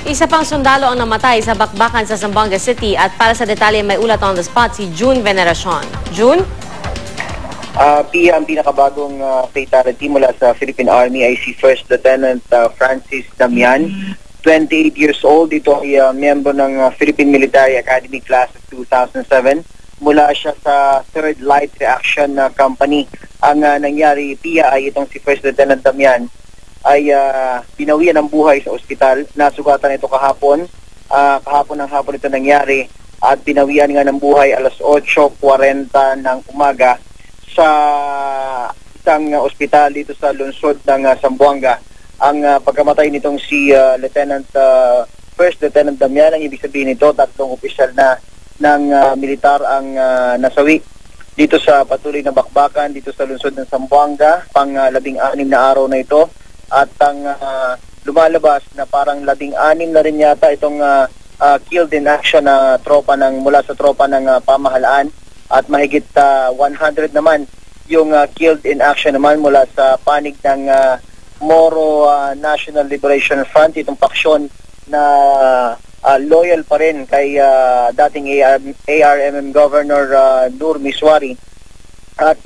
Isa pang sundalo ang namatay sa bakbakan sa Zamboanga City at para sa detalye may ulat on the spot si June Veneracion. June? Pia, ang pinakabagong fatality mula sa Philippine Army ay si First Lieutenant Francis Damian, 28 years old. Ito ay miyembro ng Philippine Military Academy Class of 2007. Mula siya sa 3rd Light Reaction Company. Ang nangyari, Pia, ay itong si First Lieutenant Damian ay binawian ng buhay sa ospital. Nasugatan ito kahapon. Kahapon ng hapon ito nangyari at binawian nga ng buhay alas 8:40 ng umaga sa isang ospital dito sa lungsod ng Zamboanga. Ang pagkamatay nitong si First Lieutenant Damian, ang ibig sabihin nito, 3 opisyal na ng militar ang nasawi dito sa patuloy na bakbakan dito sa lungsod ng Zamboanga, pang 16 na araw na ito. At ang lumalabas na parang 16 na rin yata itong killed in action na tropa mula sa tropa ng pamahalaan at mahigit 100 naman yung killed in action naman mula sa panig ng Moro National Liberation Front, itong paksyon na loyal pa rin kay dating ARMM Governor Nur Miswari. At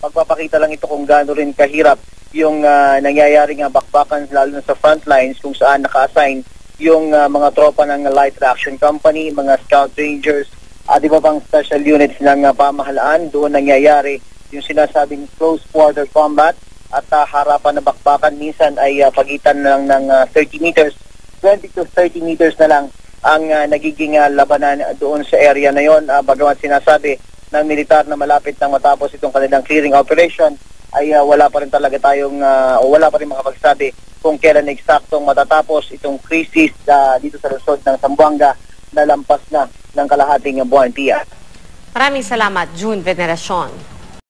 magpapakita lang ito kung gaano rin kahirap yung nangyayaring bakbakan lalo na sa front lines kung saan naka-assign yung mga tropa ng Light Reaction Company, mga Scout Rangers at iba pang special units ng pamahalaan. Doon nangyayari yung sinasabing close quarter combat at harapan na bakbakan. Minsan ay pagitan lang ng 30 meters, 20 to 30 meters na lang ang nagiging labanan doon sa area na yon. Bagamat sinasabi ng militar na malapit nang matapos itong kanilang clearing operation, ay wala pa rin talaga tayong wala pa rin makapagsabi kung kailan eksaktong matatapos itong crisis dito sa lungsod ng Zamboanga na lampas na ng kalahating buwan, Pia. Maraming salamat, June Veneracion.